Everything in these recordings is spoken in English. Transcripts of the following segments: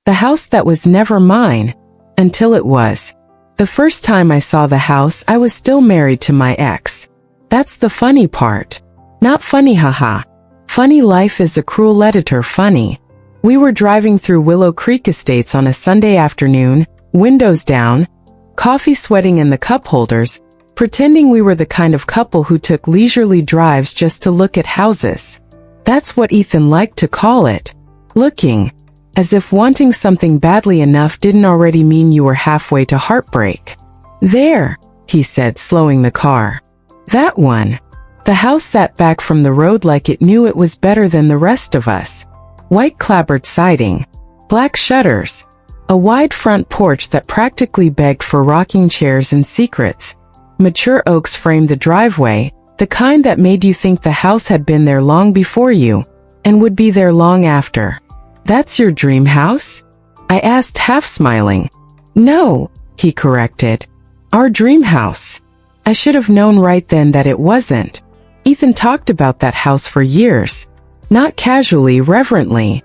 The house that was never mine, until it was. The first time I saw the house, I was still married to my ex. That's the funny part. Not funny, haha. Funny life is a cruel editor funny. We were driving through Willow Creek Estates on a Sunday afternoon, windows down, coffee sweating in the cup holders, pretending we were the kind of couple who took leisurely drives just to look at houses. That's what Ethan liked to call it. Looking. As if wanting something badly enough didn't already mean you were halfway to heartbreak. There, he said, slowing the car. That one. The house sat back from the road like it knew it was better than the rest of us. White clapboard siding, black shutters, a wide front porch that practically begged for rocking chairs and secrets. Mature oaks framed the driveway, the kind that made you think the house had been there long before you, and would be there long after. That's your dream house? I asked, half smiling. No, he corrected. Our dream house. I should have known right then that it wasn't. Ethan talked about that house for years. Not casually, reverently.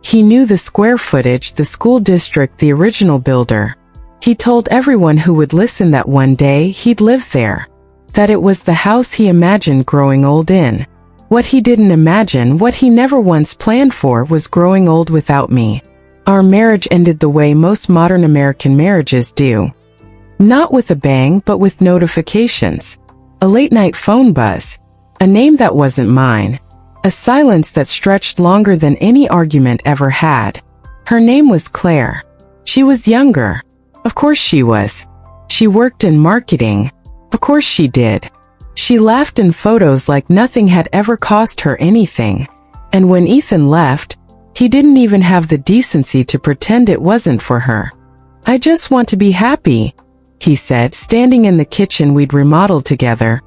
He knew the square footage, the school district, the original builder. He told everyone who would listen that one day he'd live there. That it was the house he imagined growing old in. What he didn't imagine, what he never once planned for, was growing old without me. Our marriage ended the way most modern American marriages do. Not with a bang, but with notifications. A late-night phone buzz. A name that wasn't mine. A silence that stretched longer than any argument ever had. Her name was Claire. She was younger. Of course she was. She worked in marketing. Of course she did. She laughed in photos like nothing had ever cost her anything. And when Ethan left, he didn't even have the decency to pretend it wasn't for her. I just want to be happy, he said, standing in the kitchen we'd remodeled together.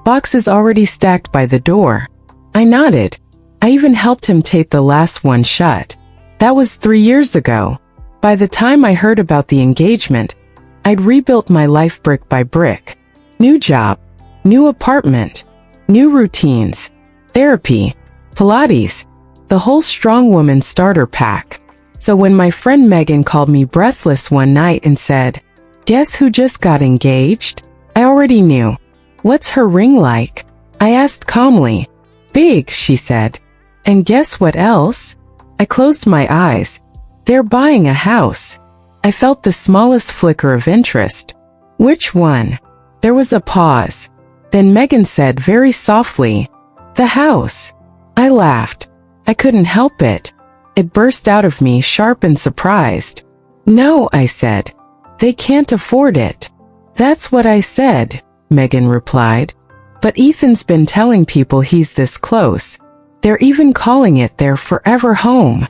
Boxes already stacked by the door. I nodded. I even helped him tape the last one shut. That was 3 years ago. By the time I heard about the engagement, I'd rebuilt my life brick by brick. New job. New apartment, new routines, therapy, Pilates, the whole strong woman starter pack. So when my friend Megan called me breathless one night and said, "Guess who just got engaged?" I already knew. "What's her ring like?" I asked calmly. "Big," she said. "And guess what else?" I closed my eyes. "They're buying a house." I felt the smallest flicker of interest. "Which one?" There was a pause. Then Megan said very softly, "The house." I laughed. I couldn't help it. It burst out of me, sharp and surprised. "No," I said. "They can't afford it." "That's what I said," Megan replied. "But Ethan's been telling people he's this close. They're even calling it their forever home."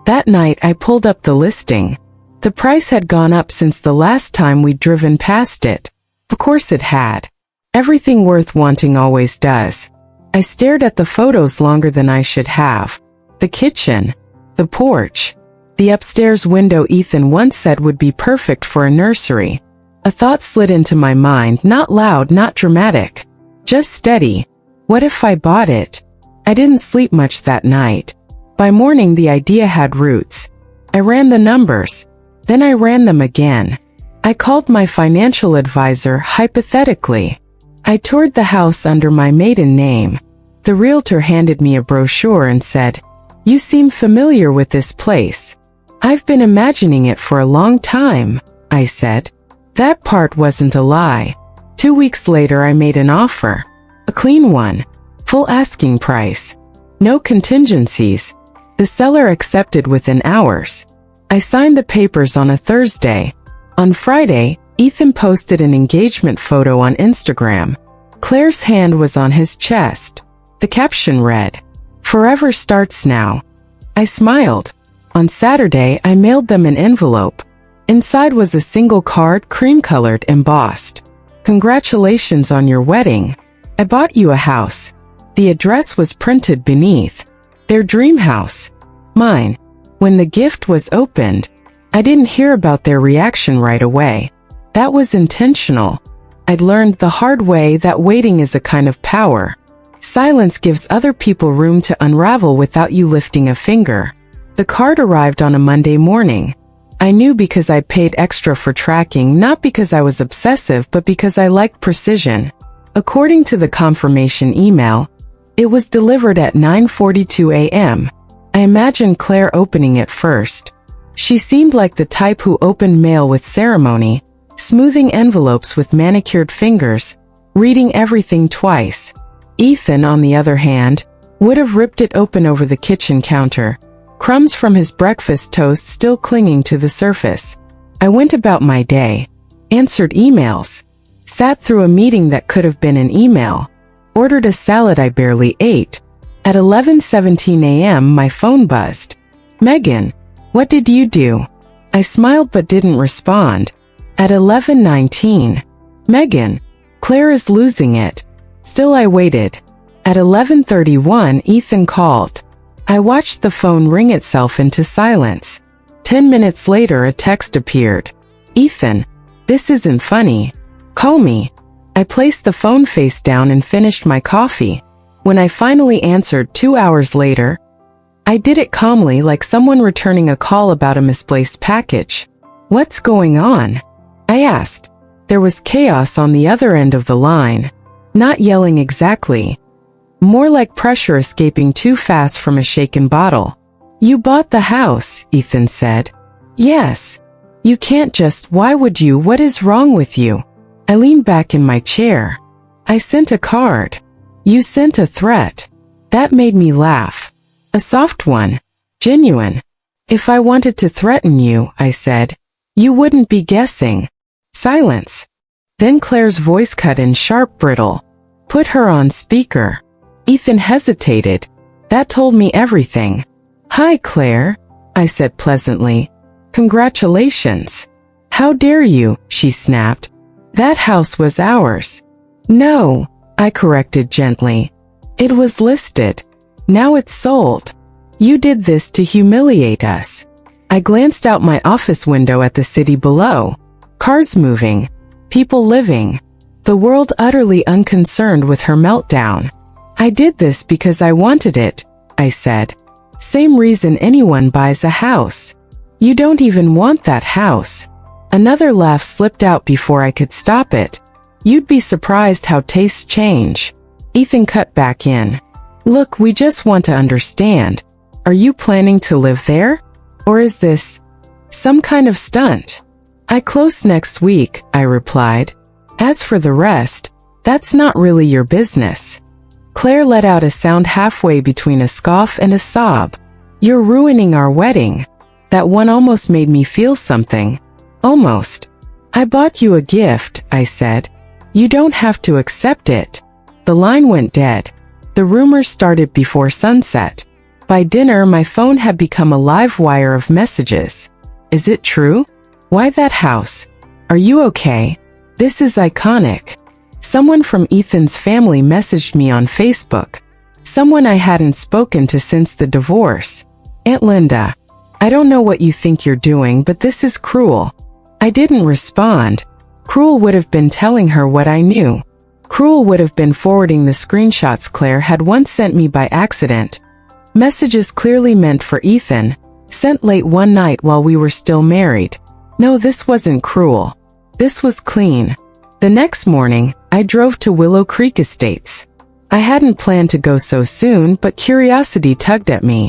That night I pulled up the listing. The price had gone up since the last time we'd driven past it. Of course it had. Everything worth wanting always does. I stared at the photos longer than I should have. The kitchen, the porch, the upstairs window Ethan once said would be perfect for a nursery. A thought slid into my mind, not loud, not dramatic, just steady. What if I bought it? I didn't sleep much that night. By morning the idea had roots. I ran the numbers. Then I ran them again. I called my financial advisor hypothetically. I toured the house under my maiden name. The realtor handed me a brochure and said, "You seem familiar with this place." "I've been imagining it for a long time," I said. That part wasn't a lie. 2 weeks later I made an offer. A clean one. Full asking price. No contingencies. The seller accepted within hours. I signed the papers on a Thursday. On Friday, Ethan posted an engagement photo on Instagram. Claire's hand was on his chest. The caption read, "Forever starts now." I smiled. On Saturday, I mailed them an envelope. Inside was a single card, cream-colored, embossed. "Congratulations on your wedding. I bought you a house." The address was printed beneath. Their dream house. Mine. When the gift was opened, I didn't hear about their reaction right away. That was intentional. I'd learned the hard way that waiting is a kind of power. Silence gives other people room to unravel without you lifting a finger. The card arrived on a Monday morning. I knew because I paid extra for tracking, not because I was obsessive, but because I liked precision. According to the confirmation email, it was delivered at 9:42 a.m. I imagined Claire opening it first. She seemed like the type who opened mail with ceremony, smoothing envelopes with manicured fingers, reading everything twice. Ethan, on the other hand, would have ripped it open over the kitchen counter, crumbs from his breakfast toast still clinging to the surface. I went about my day, answered emails, sat through a meeting that could have been an email, ordered a salad I barely ate. At 11:17 a.m. my phone buzzed. "Megan, what did you do?" I smiled but didn't respond. At 11:19, "Megan, Claire is losing it." Still I waited. At 11:31 Ethan called. I watched the phone ring itself into silence. 10 minutes later a text appeared. "Ethan, this isn't funny. Call me." I placed the phone face down and finished my coffee. When I finally answered 2 hours later, I did it calmly, like someone returning a call about a misplaced package. "What's going on?" I asked. There was chaos on the other end of the line. Not yelling exactly. More like pressure escaping too fast from a shaken bottle. "You bought the house," Ethan said. "Yes. You can't just, why would you, what is wrong with you?" I leaned back in my chair. "I sent a card." "You sent a threat." That made me laugh. "A soft one. Genuine." "If I wanted to threaten you," I said, "you wouldn't be guessing." Silence. Then Claire's voice cut in sharp, brittle. "Put her on speaker." Ethan hesitated. That told me everything. "Hi, Claire," I said pleasantly. "Congratulations." "How dare you," she snapped. "That house was ours." "No," I corrected gently. "It was listed. Now it's sold. You did this to humiliate us." I glanced out my office window at the city below. Cars moving. People living. The world utterly unconcerned with her meltdown. "I did this because I wanted it," I said. "Same reason anyone buys a house. You don't even want that house." Another laugh slipped out before I could stop it. "You'd be surprised how tastes change." Ethan cut back in. "Look, we just want to understand. Are you planning to live there? Or is this some kind of stunt?" "I close next week," I replied. "As for the rest, that's not really your business." Claire let out a sound halfway between a scoff and a sob. "You're ruining our wedding." That one almost made me feel something. Almost. "I bought you a gift," I said. "You don't have to accept it." The line went dead. The rumors started before sunset. By dinner, my phone had become a live wire of messages. "Is it true? Why that house? Are you okay? This is iconic." Someone from Ethan's family messaged me on Facebook. Someone I hadn't spoken to since the divorce. "Aunt Linda, I don't know what you think you're doing, but this is cruel." I didn't respond. Cruel would have been telling her what I knew. Cruel would have been forwarding the screenshots Claire had once sent me by accident. Messages clearly meant for Ethan, sent late one night while we were still married. No, this wasn't cruel. This was clean. The next morning, I drove to Willow Creek Estates. I hadn't planned to go so soon, but curiosity tugged at me.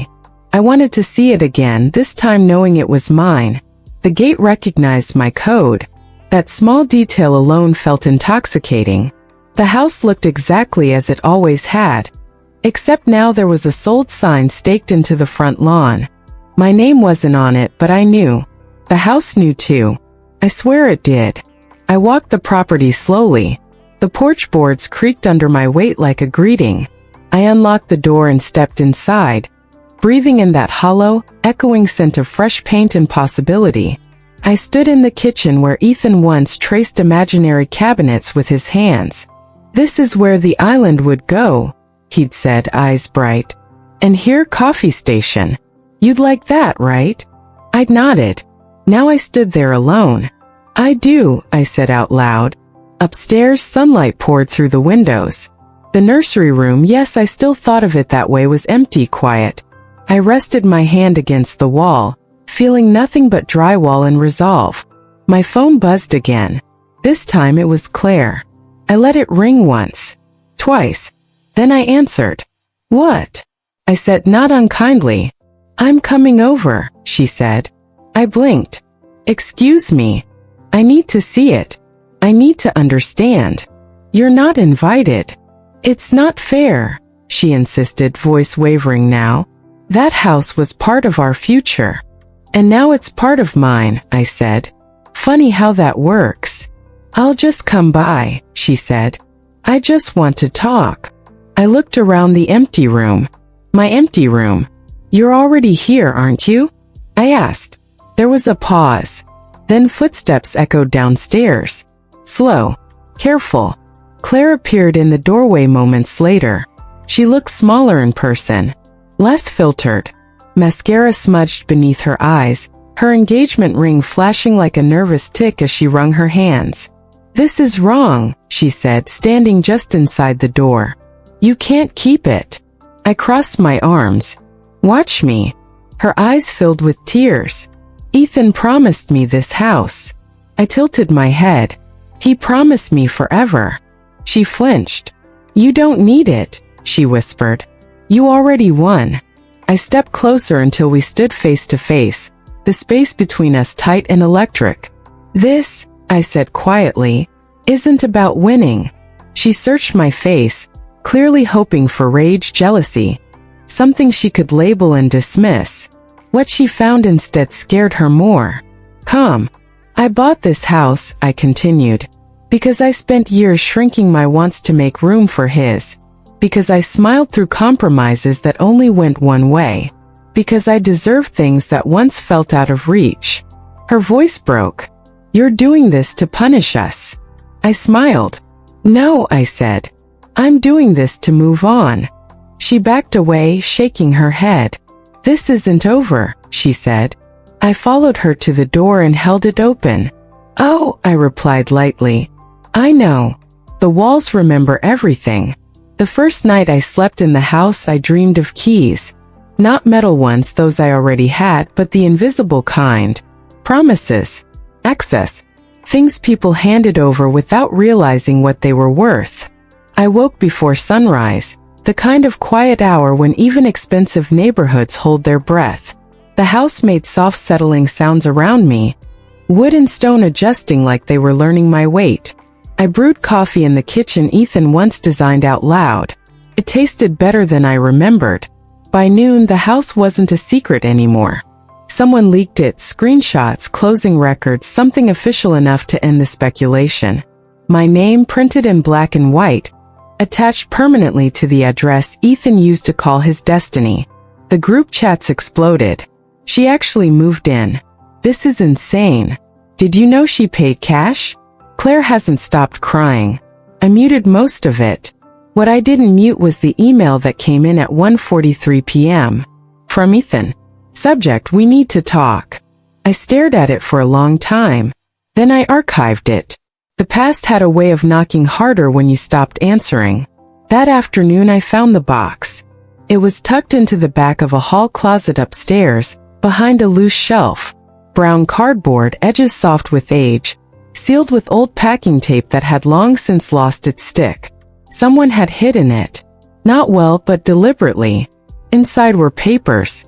I wanted to see it again, this time knowing it was mine. The gate recognized my code. That small detail alone felt intoxicating. The house looked exactly as it always had. Except now there was a sold sign staked into the front lawn. My name wasn't on it, but I knew. The house knew too. I swear it did. I walked the property slowly. The porch boards creaked under my weight like a greeting. I unlocked the door and stepped inside, breathing in that hollow, echoing scent of fresh paint and possibility. I stood in the kitchen where Ethan once traced imaginary cabinets with his hands. "This is where the island would go," he'd said, eyes bright. "And here, coffee station. You'd like that, right?" I'd nodded. Now I stood there alone. "I do," I said out loud. Upstairs, sunlight poured through the windows. The nursery room, yes, I still thought of it that way, was empty, quiet. I rested my hand against the wall, feeling nothing but drywall and resolve. My phone buzzed again. This time it was Claire. I let it ring once, twice. Then I answered. "What?" I said, not unkindly. "I'm coming over," she said. I blinked. "Excuse me. I need to see it. I need to understand. You're not invited." "It's not fair," she insisted, voice wavering now. "That house was part of our future. And now it's part of mine," I said. "Funny how that works." "I'll just come by," she said. "I just want to talk." I looked around the empty room. My empty room. "You're already here, aren't you?" I asked. There was a pause. Then footsteps echoed downstairs. Slow. Careful. Claire appeared in the doorway moments later. She looked smaller in person. Less filtered. Mascara smudged beneath her eyes, her engagement ring flashing like a nervous tick as she wrung her hands. "This is wrong," she said, standing just inside the door. "You can't keep it." I crossed my arms. "Watch me." Her eyes filled with tears. "Ethan promised me this house." I tilted my head. "He promised me forever." She flinched. "You don't need it," she whispered. "You already won." I stepped closer until we stood face to face, the space between us tight and electric. "This," I said quietly, "isn't about winning." She searched my face, clearly hoping for rage, jealousy, something she could label and dismiss. What she found instead scared her more. "Come. I bought this house," I continued, "because I spent years shrinking my wants to make room for his. Because I smiled through compromises that only went one way. Because I deserve things that once felt out of reach." Her voice broke. "You're doing this to punish us." I smiled. "No," I said. "I'm doing this to move on." She backed away, shaking her head. "This isn't over," she said. I followed her to the door and held it open. "Oh," I replied lightly. "I know. The walls remember everything. The first night I slept in the house I dreamed of keys. Not metal ones, those I already had, but the invisible kind. Promises. Access. Things people handed over without realizing what they were worth. I woke before sunrise, the kind of quiet hour when even expensive neighborhoods hold their breath. The house made soft settling sounds around me, wood and stone adjusting like they were learning my weight. I brewed coffee in the kitchen Ethan once designed out loud. It tasted better than I remembered. By noon, the house wasn't a secret anymore. Someone leaked it, screenshots, closing records, something official enough to end the speculation. My name printed in black and white, attached permanently to the address Ethan used to call his destiny. The group chats exploded. "She actually moved in. This is insane. Did you know she paid cash?" Claire hasn't stopped crying. I muted most of it. What I didn't mute was the email that came in at 1:43 p.m. From Ethan. Subject: "We need to talk." I stared at it for a long time. Then I archived it. The past had a way of knocking harder when you stopped answering. That afternoon I found the box. It was tucked into the back of a hall closet upstairs, behind a loose shelf. Brown cardboard, edges soft with age, sealed with old packing tape that had long since lost its stick. Someone had hidden it. Not well, but deliberately. Inside were papers.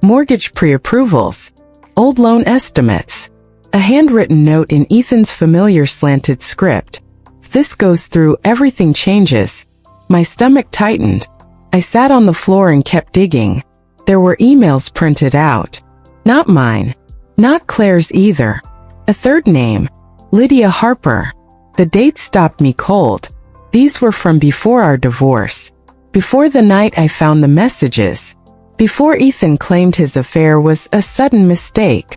Mortgage pre-approvals. Old loan estimates. A handwritten note in Ethan's familiar slanted script. "If this goes through, everything changes." My stomach tightened. I sat on the floor and kept digging. There were emails printed out. Not mine. Not Claire's either. A third name. Lydia Harper. The dates stopped me cold. These were from before our divorce. Before the night I found the messages. Before Ethan claimed his affair was a sudden mistake.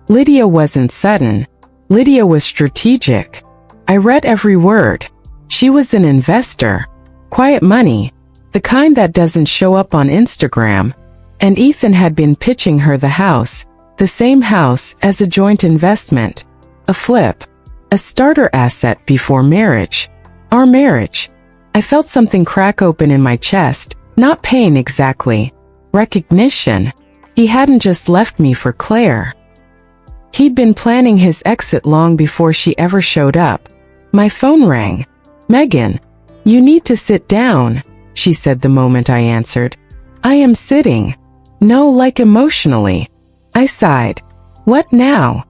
Lydia wasn't sudden. Lydia was strategic. I read every word. She was an investor. Quiet money. The kind that doesn't show up on Instagram. And Ethan had been pitching her the house. The same house, as a joint investment. A flip. A starter asset before marriage. Our marriage. I felt something crack open in my chest, not pain exactly. Recognition. He hadn't just left me for Claire. He'd been planning his exit long before she ever showed up. My phone rang. "Megan, you need to sit down," she said the moment I answered. "I am sitting." "No, like emotionally." I sighed. "What now?"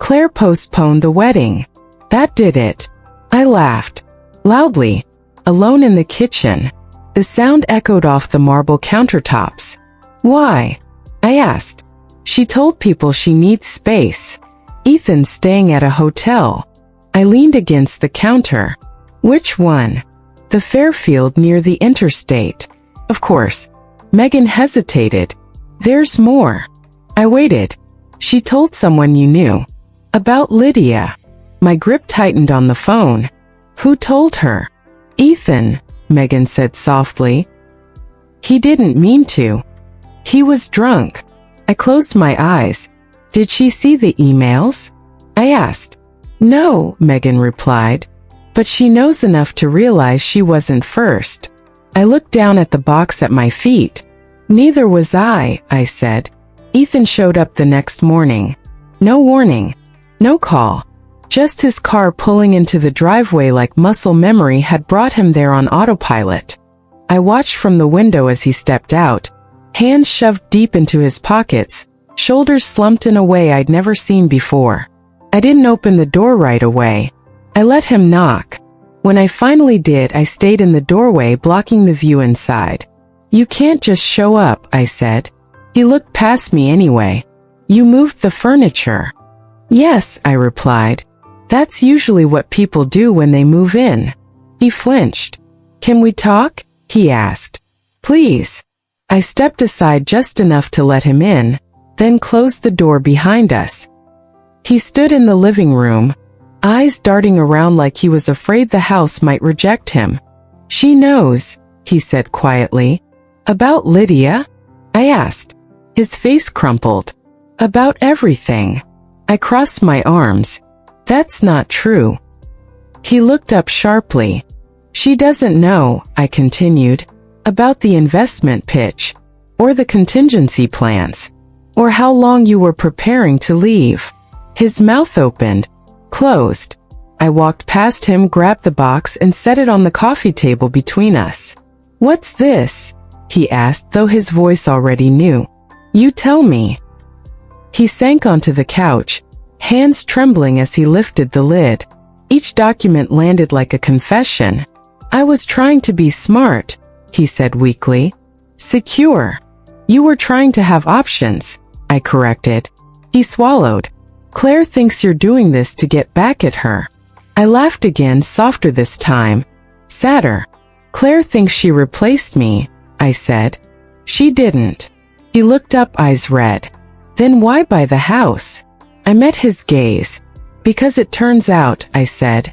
"Claire postponed the wedding. That did it." I laughed. Loudly. Alone in the kitchen. The sound echoed off the marble countertops. "Why?" I asked. "She told people she needs space. Ethan's staying at a hotel." I leaned against the counter. "Which one?" "The Fairfield near the interstate." "Of course." Megan hesitated. "There's more." I waited. "She told someone you knew." "About Lydia." My grip tightened on the phone. "Who told her?" "Ethan," Megan said softly. "He didn't mean to. He was drunk." I closed my eyes. "Did she see the emails?" I asked. "No," Megan replied. "But she knows enough to realize she wasn't first." I looked down at the box at my feet. "Neither was I," I said. Ethan showed up the next morning. No warning. No call. Just his car pulling into the driveway like muscle memory had brought him there on autopilot. I watched from the window as he stepped out, hands shoved deep into his pockets, shoulders slumped in a way I'd never seen before. I didn't open the door right away. I let him knock. When I finally did, I stayed in the doorway, blocking the view inside. "You can't just show up," I said. He looked past me anyway. "You moved the furniture." "Yes," I replied. "That's usually what people do when they move in." He flinched. "Can we talk?" he asked. "Please." I stepped aside just enough to let him in, then closed the door behind us. He stood in the living room, eyes darting around like he was afraid the house might reject him. "She knows," he said quietly. "About Lydia?" I asked. His face crumpled. "About everything." I crossed my arms. "That's not true." He looked up sharply. "She doesn't know," I continued, "about the investment pitch, or the contingency plans, or how long you were preparing to leave." His mouth opened, closed. I walked past him, grabbed the box, and set it on the coffee table between us. "What's this?" he asked, though his voice already knew. "You tell me." He sank onto the couch, hands trembling as he lifted the lid. Each document landed like a confession. "I was trying to be smart," he said weakly. "Secure. You were trying to have options," I corrected. He swallowed. "Claire thinks you're doing this to get back at her." I laughed again, softer this time. Sadder. "Claire thinks she replaced me," I said. "She didn't." He looked up, eyes red. "Then why buy the house?" I met his gaze. "Because it turns out," I said,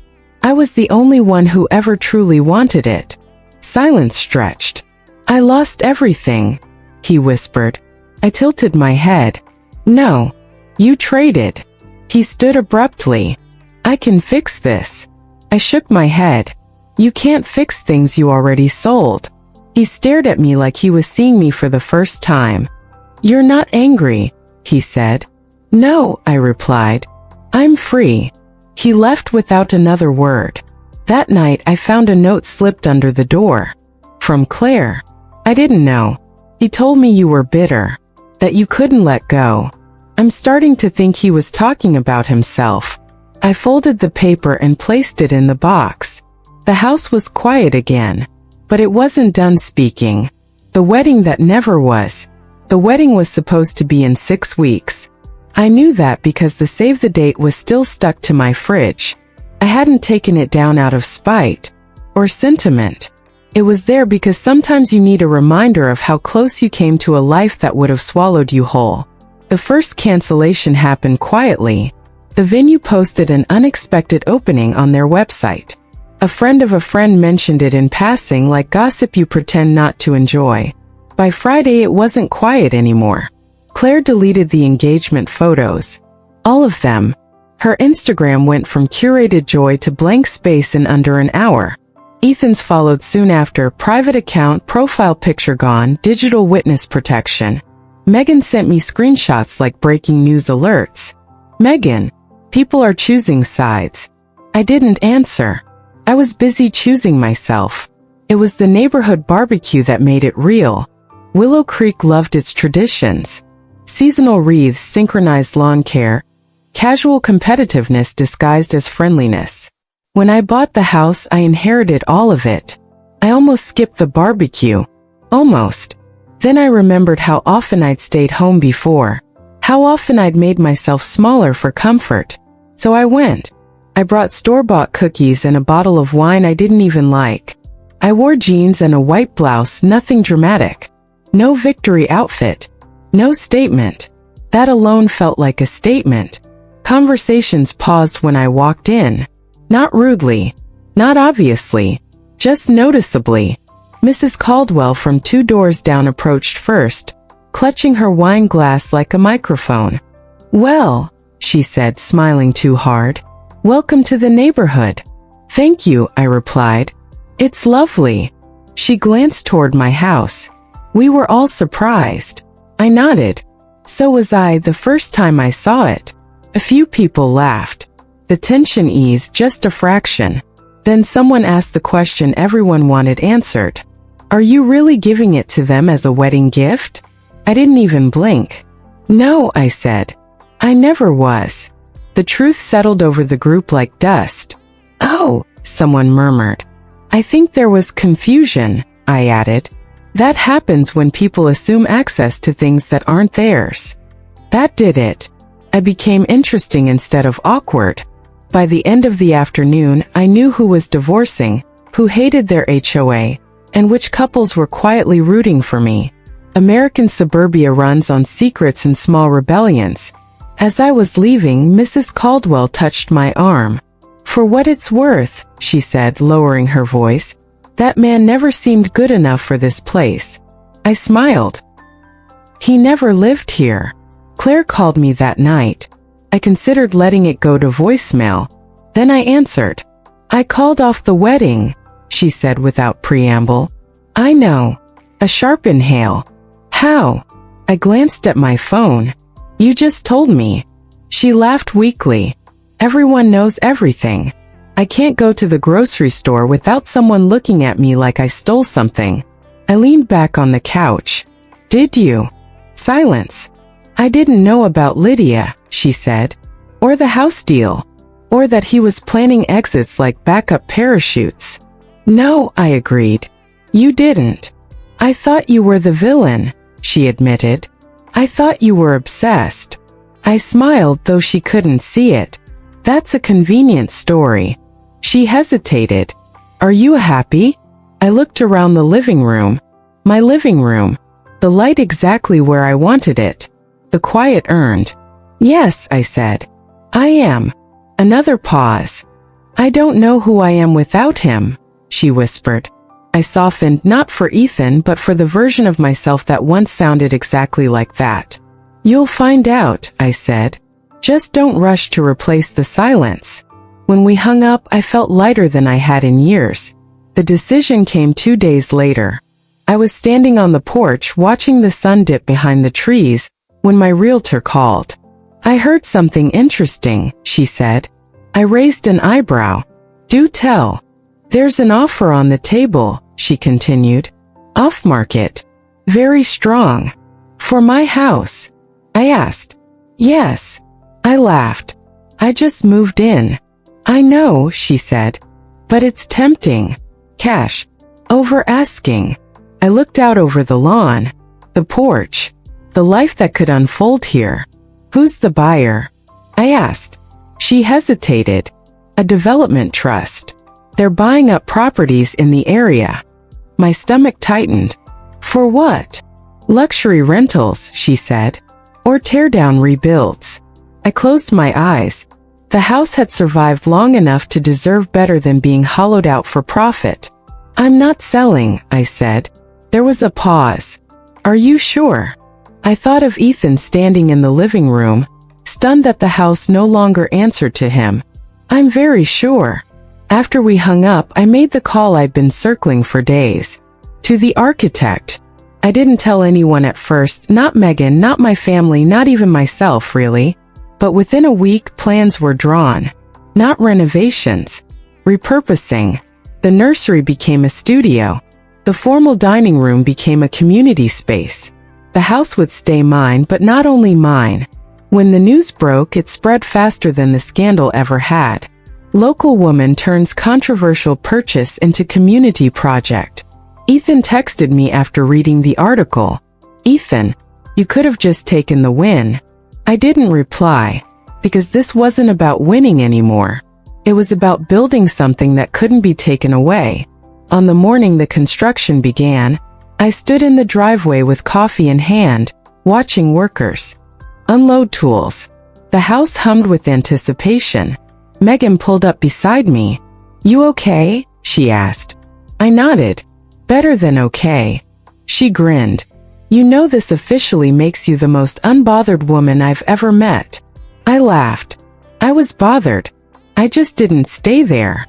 "I was the only one who ever truly wanted it." Silence stretched. "I lost everything," he whispered. I tilted my head. "No. You traded." He stood abruptly. "I can fix this." I shook my head. "You can't fix things you already sold." He stared at me like he was seeing me for the first time. "You're not angry," he said. "No," I replied. "I'm free." He left without another word. That night I found a note slipped under the door. From Claire. I didn't know. He told me you were bitter. That you couldn't let go. I'm starting to think he was talking about himself. I folded the paper and placed it in the box. The house was quiet again. But it wasn't done speaking. The wedding that never was. The wedding was supposed to be in 6 weeks. I knew that because the save the date was still stuck to my fridge. I hadn't taken it down out of spite or sentiment. It was there because sometimes you need a reminder of how close you came to a life that would have swallowed you whole. The first cancellation happened quietly. The venue posted an unexpected opening on their website. A friend of a friend mentioned it in passing, like gossip you pretend not to enjoy. By Friday it wasn't quiet anymore. Claire deleted the engagement photos. All of them. Her Instagram went from curated joy to blank space in under an hour. Ethan's followed soon after, private account, profile picture gone, digital witness protection. Megan sent me screenshots like breaking news alerts. Megan, people are choosing sides. I didn't answer. I was busy choosing myself. It was the neighborhood barbecue that made it real. Willow Creek loved its traditions. Seasonal wreaths, synchronized lawn care, casual competitiveness disguised as friendliness. When I bought the house, I inherited all of it. I almost skipped the barbecue. Almost. Then I remembered how often I'd stayed home before. How often I'd made myself smaller for comfort. So I went. I brought store-bought cookies and a bottle of wine I didn't even like. I wore jeans and a white blouse, nothing dramatic. No victory outfit. No statement. That alone felt like a statement. Conversations paused when I walked in. Not rudely. Not obviously. Just noticeably. Mrs. Caldwell from 2 doors down approached first, clutching her wine glass like a microphone. "Well," she said, smiling too hard. "Welcome to the neighborhood." "Thank you," I replied. "It's lovely." She glanced toward my house. We were all surprised. I nodded. So was I the first time I saw it. A few people laughed. The tension eased just a fraction. Then someone asked the question everyone wanted answered. "Are you really giving it to them as a wedding gift?" I didn't even blink. "No," I said. "I never was." The truth settled over the group like dust. "Oh," someone murmured. "I think there was confusion," I added. "That happens when people assume access to things that aren't theirs." That did it. I became interesting instead of awkward. By the end of the afternoon, I knew who was divorcing, who hated their HOA, and which couples were quietly rooting for me. American suburbia runs on secrets and small rebellions. As I was leaving, Mrs. Caldwell touched my arm. "For what it's worth," she said, lowering her voice, "that man never seemed good enough for this place." I smiled. "He never lived here." Claire called me that night. I considered letting it go to voicemail. Then I answered. "I called off the wedding," she said without preamble. "I know." A sharp inhale. "How?" I glanced at my phone. "You just told me." She laughed weakly. "Everyone knows everything. I can't go to the grocery store without someone looking at me like I stole something." I leaned back on the couch. "Did you?" Silence. "I didn't know about Lydia," she said. "Or the house deal. Or that he was planning exits like backup parachutes." "No," I agreed. "You didn't." "I thought you were the villain," she admitted. "I thought you were obsessed." I smiled, though she couldn't see it. "That's a convenient story." She hesitated. "Are you happy?" I looked around the living room. My living room. The light exactly where I wanted it. The quiet earned. "Yes," I said. "I am." Another pause. "I don't know who I am without him," she whispered. I softened, not for Ethan, but for the version of myself that once sounded exactly like that. "You'll find out," I said. "Just don't rush to replace the silence." When we hung up, I felt lighter than I had in years. The decision came 2 days later. I was standing on the porch watching the sun dip behind the trees when my realtor called. "I heard something interesting," she said. I raised an eyebrow. "Do tell." "There's an offer on the table," she continued. "Off-market. Very strong." "For my house?" I asked. "Yes." I laughed. "I just moved in." "I know," she said. "But it's tempting. Cash. Over asking." I looked out over the lawn. The porch. The life that could unfold here. "Who's the buyer?" I asked. She hesitated. "A development trust. They're buying up properties in the area." My stomach tightened. "For what?" "Luxury rentals," she said. "Or tear-down rebuilds." I closed my eyes. The house had survived long enough to deserve better than being hollowed out for profit. "I'm not selling," I said. There was a pause. "Are you sure?" I thought of Ethan standing in the living room, stunned that the house no longer answered to him. "I'm very sure." After we hung up, I made the call I'd been circling for days. To the architect. I didn't tell anyone at first, not Megan, not my family, not even myself, really. But within a week, plans were drawn. Not renovations. Repurposing. The nursery became a studio. The formal dining room became a community space. The house would stay mine, but not only mine. When the news broke, it spread faster than the scandal ever had. Local woman turns controversial purchase into community project. Ethan texted me after reading the article. Ethan, you could have just taken the win. I didn't reply, because this wasn't about winning anymore. It was about building something that couldn't be taken away. On the morning the construction began, I stood in the driveway with coffee in hand, watching workers unload tools. The house hummed with anticipation. Megan pulled up beside me. "You okay?" she asked. I nodded. "Better than okay." She grinned. "You know this officially makes you the most unbothered woman I've ever met." I laughed. I was bothered. I just didn't stay there.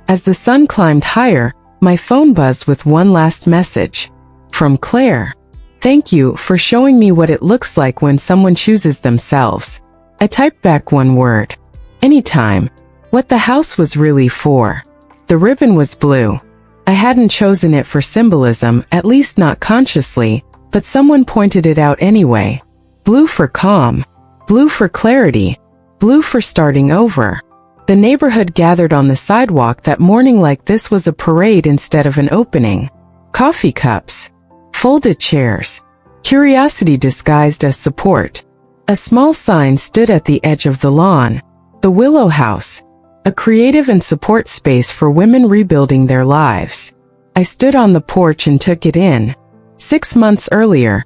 As the sun climbed higher, my phone buzzed with one last message. From Claire. "Thank you for showing me what it looks like when someone chooses themselves." I typed back one word. Anytime. What the house was really for. The ribbon was blue. I hadn't chosen it for symbolism, at least not consciously, but someone pointed it out anyway. Blue for calm. Blue for clarity. Blue for starting over. The neighborhood gathered on the sidewalk that morning like this was a parade instead of an opening. Coffee cups. Folded chairs. Curiosity disguised as support. A small sign stood at the edge of the lawn. The Willow House. A creative and support space for women rebuilding their lives. I stood on the porch and took it in. 6 months earlier,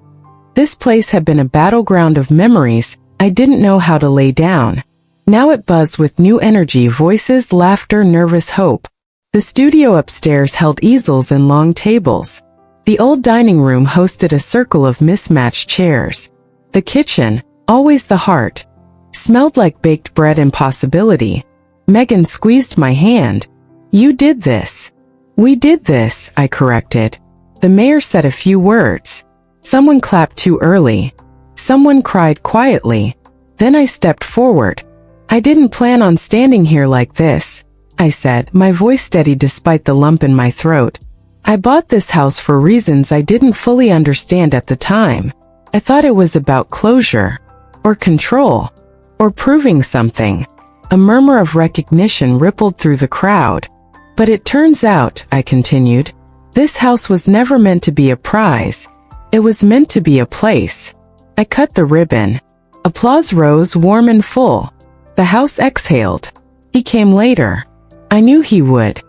this place had been a battleground of memories I didn't know how to lay down. Now it buzzed with new energy, voices, laughter, nervous hope. The studio upstairs held easels and long tables. The old dining room hosted a circle of mismatched chairs. The kitchen, always the heart, smelled like baked bread and possibility. Megan squeezed my hand. "You did this." "We did this," I corrected. The mayor said a few words. Someone clapped too early. Someone cried quietly. Then I stepped forward. "I didn't plan on standing here like this," I said, my voice steady despite the lump in my throat. "I bought this house for reasons I didn't fully understand at the time. I thought it was about closure, or control, or proving something." A murmur of recognition rippled through the crowd. "But it turns out," I continued, "this house was never meant to be a prize. It was meant to be a place." I cut the ribbon. Applause rose warm and full. The house exhaled. He came later. I knew he would.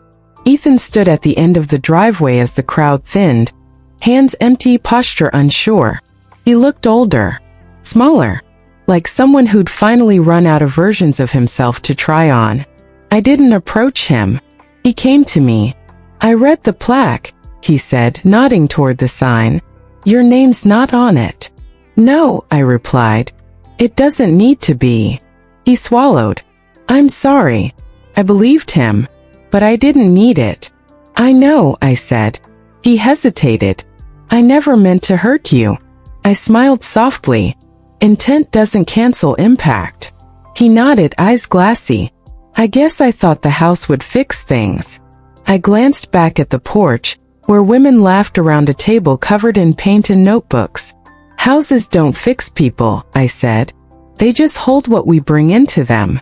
Ethan stood at the end of the driveway as the crowd thinned, hands empty, posture unsure. He looked older, smaller, like someone who'd finally run out of versions of himself to try on. I didn't approach him. He came to me. "I read the plaque," he said, nodding toward the sign. "Your name's not on it." "No," I replied. "It doesn't need to be." He swallowed. "I'm sorry." I believed him, but I didn't need it. "I know," I said. He hesitated. "I never meant to hurt you." I smiled softly. "Intent doesn't cancel impact." He nodded, eyes glassy. "I guess I thought the house would fix things." I glanced back at the porch, where women laughed around a table covered in paint and notebooks. "Houses don't fix people," I said. "They just hold what we bring into them."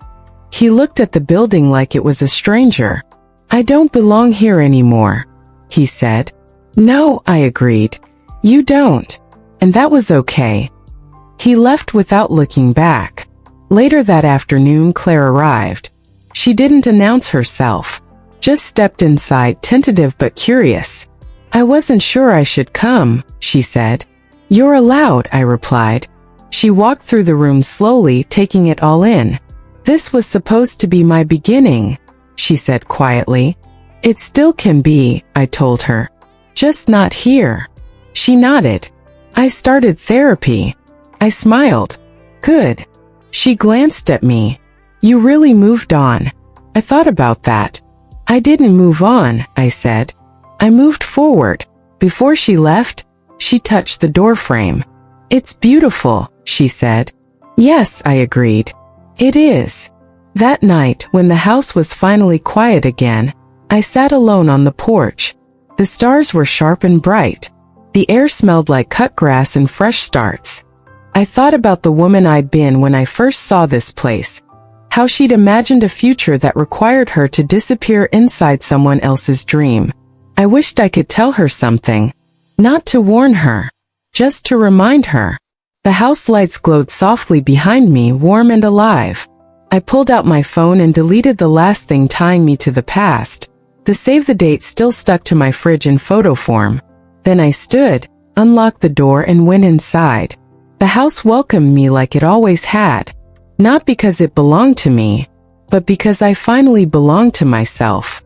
He looked at the building like it was a stranger. "I don't belong here anymore," he said. "No," I agreed. "You don't." And that was okay. He left without looking back. Later that afternoon, Claire arrived. She didn't announce herself. Just stepped inside, tentative but curious. "I wasn't sure I should come," she said. "You're allowed," I replied. She walked through the room slowly, taking it all in. "This was supposed to be my beginning," she said quietly. "It still can be," I told her. "Just not here." She nodded. "I started therapy." I smiled. "Good." She glanced at me. "You really moved on." I thought about that. I didn't move on, I said. I moved forward. Before she left, she touched the doorframe. It's beautiful, she said. Yes, I agreed. It is. That night, when the house was finally quiet again, I sat alone on the porch. The stars were sharp and bright. The air smelled like cut grass and fresh starts. I thought about the woman I'd been when I first saw this place. How she'd imagined a future that required her to disappear inside someone else's dream. I wished I could tell her something. Not to warn her. Just to remind her. The house lights glowed softly behind me, warm and alive. I pulled out my phone and deleted the last thing tying me to the past. The save the date still stuck to my fridge in photo form. Then I stood, unlocked the door and went inside. The house welcomed me like it always had. Not because it belonged to me, but because I finally belonged to myself.